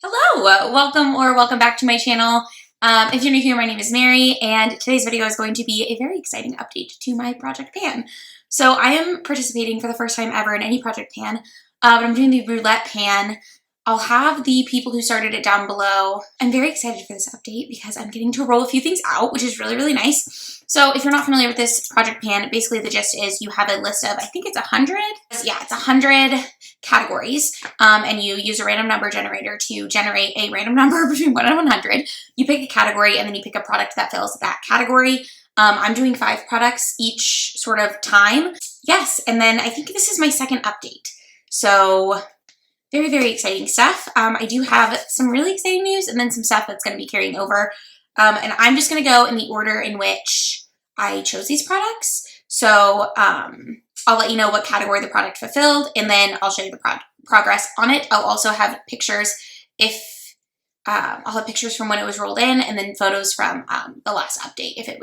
Hello, welcome back to my channel. If you're new here, my name is Mary, and today's video is going to be a very exciting update to my project pan. So I am participating for the first time ever in any project pan, but I'm doing the Roulette pan. I'll have the people who started it down below. I'm very excited for this update because I'm getting to roll a few things out, which is really, really nice. So if you're not familiar with this project pan, basically the gist is you have a list of, I think it's 100? Yeah, it's 100 categories, and you use a random number generator to generate a random number between 1 and 100. You pick a category and then you pick a product that fills that category. I'm doing 5 products each sort of time. Yes, and then I think this is my second update. So very, very exciting stuff. I do have some really exciting news and then some stuff that's going to be carrying over. And I'm just going to go in the order in which I chose these products. So I'll let you know what category the product fulfilled, and then I'll show you the progress on it. I'll also have pictures I'll have pictures from when it was rolled in, and then photos from the last update if it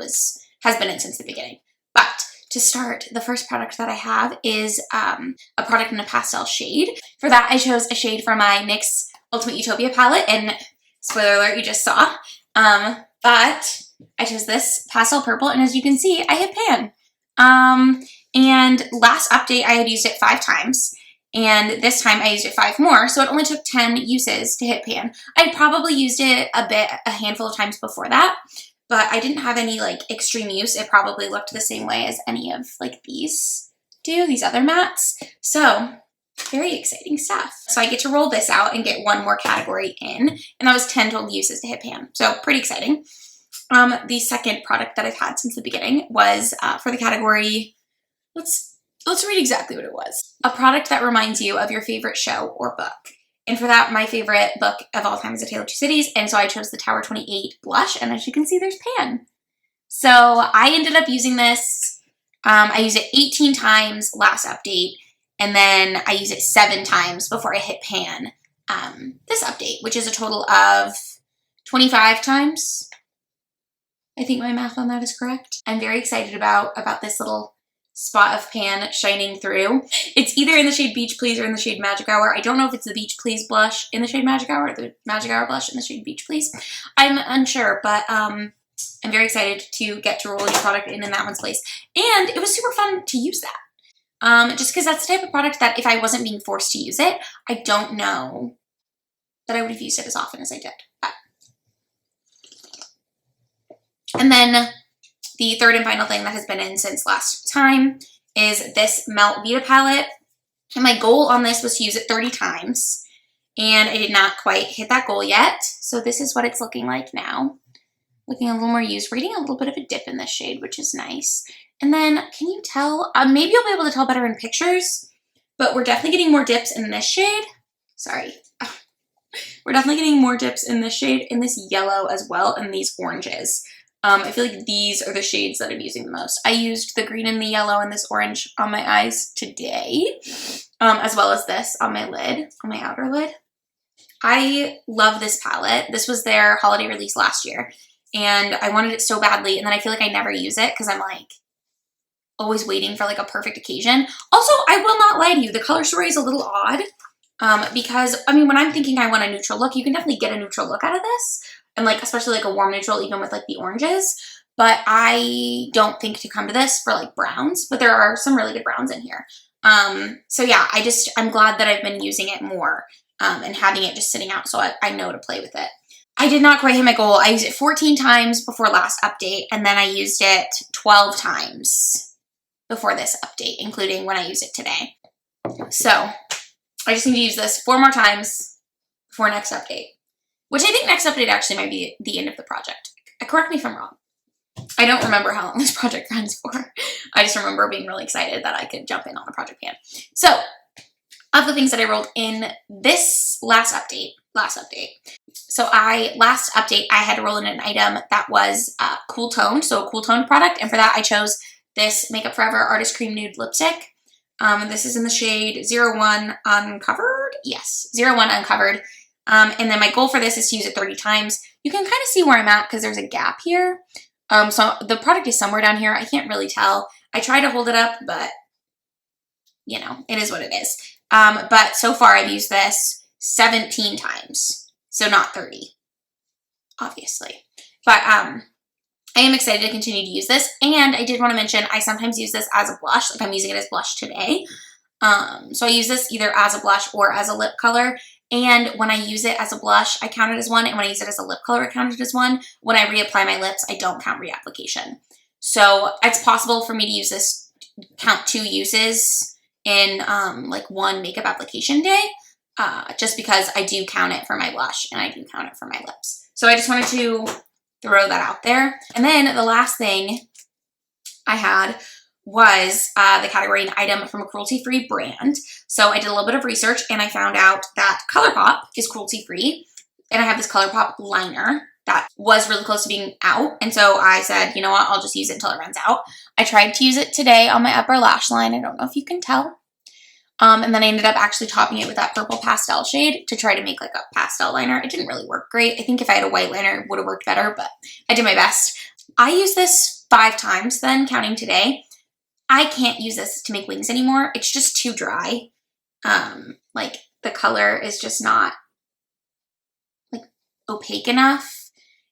has been in since the beginning. But to start, the first product that I have is a product in a pastel shade. For that, I chose a shade from my NYX Ultimate Utopia palette, and spoiler alert, you just saw. But I chose this pastel purple, and as you can see, I hit pan. And last update, I had used it 5 times, and this time I used it 5 more, so it only took 10 uses to hit pan. I probably used it a handful of times before that, but I didn't have any like extreme use. It probably looked the same way as any of like these other mattes. So very exciting stuff. So I get to roll this out and get 1 more category in, and that was 10 total uses to hit pan. So pretty exciting. The second product that I've had since the beginning was for the category, let's read exactly what it was. A product that reminds you of your favorite show or book. And for that, my favorite book of all time is A Tale of Two Cities, and so I chose the Tower 28 blush, and as you can see, there's pan. So I ended up using this, I used it 18 times last update, and then I used it 7 times before I hit pan this update, which is a total of 25 times. I think my math on that is correct. I'm very excited about this little spot of pan shining through. It's either in the shade Beach Please or in the shade Magic Hour. I don't know if it's the Beach Please blush in the shade Magic Hour or the Magic Hour blush in the shade Beach Please. I'm unsure, but I'm very excited to get to roll a new product in that one's place. And it was super fun to use that. Just because that's the type of product that if I wasn't being forced to use it, I don't know that I would have used it as often as I did. And then the third and final thing that has been in since last time is this Melt Vida palette. And my goal on this was to use it 30 times. And I did not quite hit that goal yet. So this is what it's looking like now. Looking a little more used. We're getting a little bit of a dip in this shade, which is nice. And then, can you tell? Maybe you'll be able to tell better in pictures. But we're definitely getting more dips in this shade. Sorry. We're definitely getting more dips in this shade, in this yellow as well, and these oranges. I feel like these are the shades that I'm using the most. I used the green and the yellow and this orange on my eyes today, as well as this on my lid, on my outer lid. I love this palette. This was their holiday release last year, and I wanted it so badly, and then I feel like I never use it because I'm like always waiting for like a perfect occasion. Also, I will not lie to you, the color story is a little odd because, I mean, when I'm thinking I want a neutral look, you can definitely get a neutral look out of this. And like, especially like a warm neutral, even with like the oranges. But I don't think to come to this for like browns, but there are some really good browns in here. So yeah, I'm glad that I've been using it more and having it just sitting out so I know to play with it. I did not quite hit my goal. I used it 14 times before last update, and then I used it 12 times before this update, including when I used it today. So I just need to use this 4 more times before next update. Which I think next update actually might be the end of the project. Correct me if I'm wrong. I don't remember how long this project runs for. I just remember being really excited that I could jump in on a project pan. So, of the things that I rolled in this last update. So last update, I had to roll in an item that was cool toned, so a cool toned product. And for that, I chose this Makeup Forever Artist Cream Nude Lipstick. This is in the shade 01 Uncovered. Yes, 01 Uncovered. And then my goal for this is to use it 30 times. You can kind of see where I'm at because there's a gap here. So the product is somewhere down here. I can't really tell. I try to hold it up, but you know, it is what it is. But so far I've used this 17 times. So not 30, obviously. But I am excited to continue to use this. And I did want to mention, I sometimes use this as a blush. Like I'm using it as blush today. So I use this either as a blush or as a lip color. And when I use it as a blush, I count it as one. And when I use it as a lip color, I count it as one. When I reapply my lips, I don't count reapplication. So it's possible for me to use this, count 2 uses in like one makeup application day, just because I do count it for my blush and I do count it for my lips. So I just wanted to throw that out there. And then the last thing I had was the category an item from a cruelty-free brand. So I did a little bit of research and I found out that Colourpop is cruelty-free. And I have this Colourpop liner that was really close to being out. And so I said, you know what, I'll just use it until it runs out. I tried to use it today on my upper lash line. I don't know if you can tell. And then I ended up actually topping it with that purple pastel shade to try to make like a pastel liner. It didn't really work great. I think if I had a white liner, it would have worked better, but I did my best. I used this 5 times then, counting today. I can't use this to make wings anymore. It's just too dry. Like the color is just not like opaque enough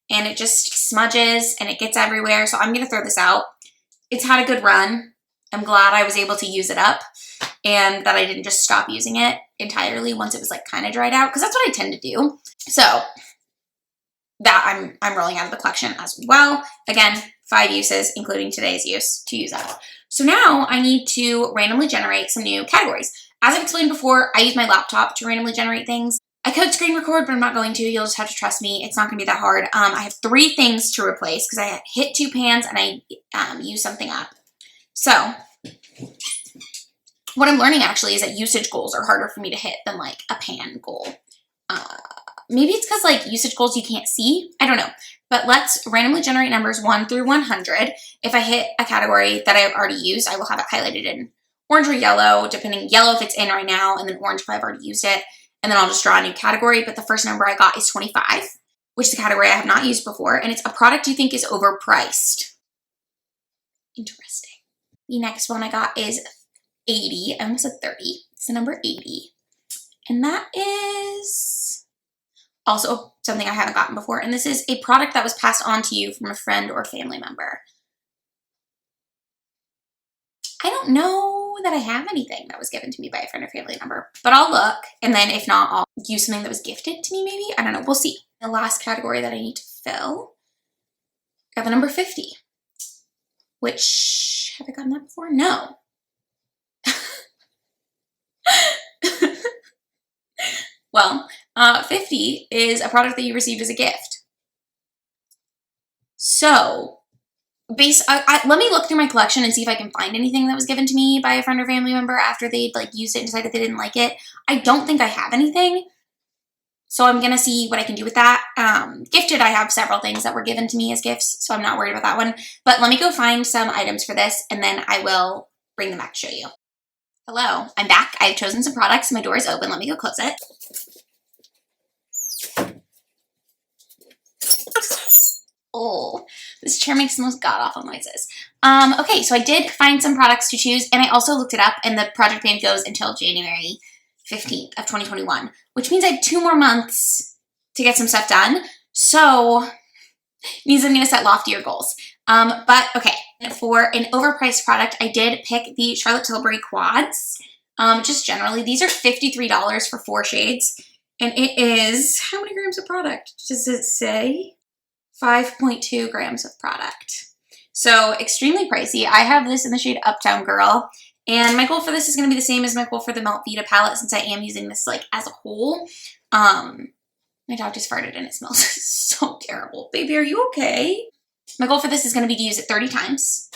and it just smudges and it gets everywhere. So I'm going to throw this out. It's had a good run. I'm glad I was able to use it up and that I didn't just stop using it entirely once it was like kind of dried out, because that's what I tend to do. So that I'm rolling out of the collection as well. Again, 5 uses, including today's use to use up. So now I need to randomly generate some new categories. As I've explained before, I use my laptop to randomly generate things. I could screen record, but I'm not going to. You'll just have to trust me. It's not going to be that hard. I have 3 things to replace because I hit 2 pans and I used something up. So what I'm learning actually is that usage goals are harder for me to hit than like a pan goal. Maybe it's because like usage goals you can't see. I don't know. But let's randomly generate numbers 1 through 100. If I hit a category that I've already used, I will have it highlighted in orange or yellow, depending yellow if it's in right now, and then orange if I've already used it. And then I'll just draw a new category. But the first number I got is 25, which is a category I have not used before. And it's a product you think is overpriced. Interesting. The next one I got is 80. I almost said 30. It's the number 80. And that is also something I haven't gotten before. And this is a product that was passed on to you from a friend or family member. I don't know that I have anything that was given to me by a friend or family member, but I'll look. And then if not, I'll use something that was gifted to me maybe. I don't know. We'll see. The last category that I need to fill, I got the number 50, which, have I gotten that before? No. Well, 50 is a product that you received as a gift. So, let me look through my collection and see if I can find anything that was given to me by a friend or family member after they'd like used it and decided they didn't like it. I don't think I have anything. So I'm going to see what I can do with that. Gifted, I have several things that were given to me as gifts, so I'm not worried about that one. But let me go find some items for this, and then I will bring them back to show you. Hello, I'm back. I've chosen some products. My door is open. Let me go close it. Oh, this chair makes the most god-awful noises. Okay, so I did find some products to choose, and I also looked it up, and the project ban goes until January 15th of 2021, which means I have 2 more months to get some stuff done. So it means I'm going to set loftier goals. But okay, for an overpriced product, I did pick the Charlotte Tilbury quads. Just generally, these are $53 for 4 shades, and it is, how many grams of product? Does it say? 5.2 grams of product. So extremely pricey. I have this in the shade Uptown Girl. And my goal for this is going to be the same as my goal for the Melt Vida palette, since I am using this like as a whole. My dog just farted and it smells so terrible. Baby, are you okay? My goal for this is going to be to use it 30 times.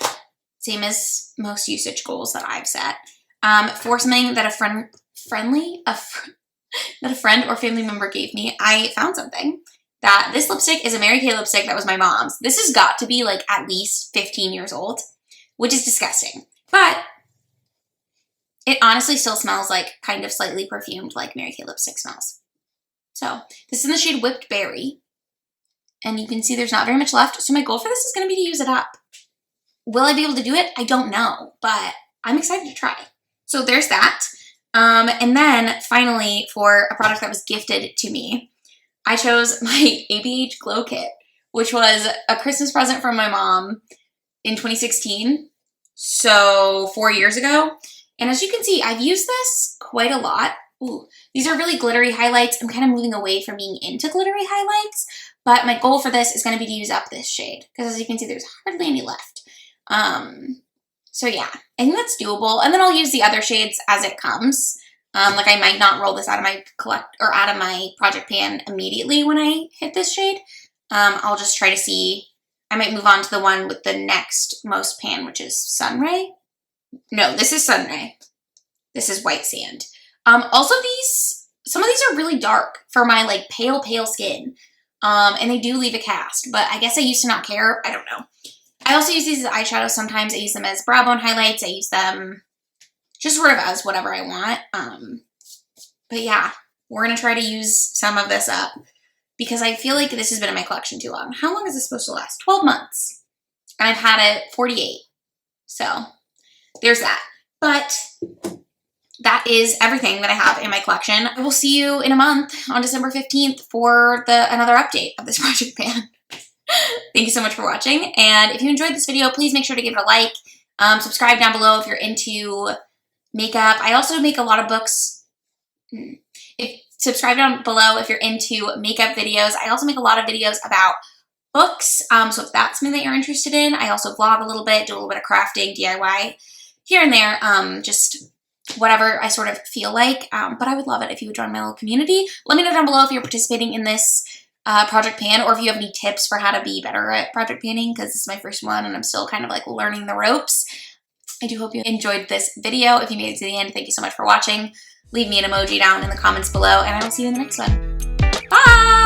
Same as most usage goals that I've set. For something that a friend or family member gave me, I found something. That this lipstick is a Mary Kay lipstick that was my mom's. This has got to be like at least 15 years old, which is disgusting. But it honestly still smells like kind of slightly perfumed like Mary Kay lipstick smells. So this is in the shade Whipped Berry. And you can see there's not very much left. So my goal for this is going to be to use it up. Will I be able to do it? I don't know, but I'm excited to try. So there's that. And then finally for a product that was gifted to me, I chose my ABH Glow Kit, which was a Christmas present from my mom in 2016, so 4 years ago. And as you can see, I've used this quite a lot. Ooh, these are really glittery highlights. I'm kind of moving away from being into glittery highlights, but my goal for this is going to be to use up this shade, because as you can see, there's hardly any left. So yeah, I think that's doable. And then I'll use the other shades as it comes. Like I might not roll this out of my out of my project pan immediately when I hit this shade. I'll just try to see. I might move on to the one with the next most pan, which is Sunray. No, this is Sunray. This is White Sand. Also some of these are really dark for my like pale skin. And they do leave a cast, but I guess I used to not care. I don't know. I also use these as eyeshadows sometimes. I use them as brow bone highlights. I use them just sort of as whatever I want. But yeah, we're going to try to use some of this up because I feel like this has been in my collection too long. How long is this supposed to last? 12 months. And I've had it 48. So there's that. But that is everything that I have in my collection. I will see you in a month on December 15th for another update of this project pan. Thank you so much for watching. And if you enjoyed this video, please make sure to give it a like. Subscribe down below if you're into makeup. I also make a lot of books. Subscribe down below if you're into makeup videos. I also make a lot of videos about books. So if that's something that you're interested in, I also vlog a little bit, do a little bit of crafting, DIY here and there. Just whatever I sort of feel like. But I would love it if you would join my little community. Let me know down below if you're participating in this project pan, or if you have any tips for how to be better at project panning, because this is my first one and I'm still kind of like learning the ropes. I do hope you enjoyed this video. If you made it to the end, thank you so much for watching. Leave me an emoji down in the comments below, and I will see you in the next one. Bye!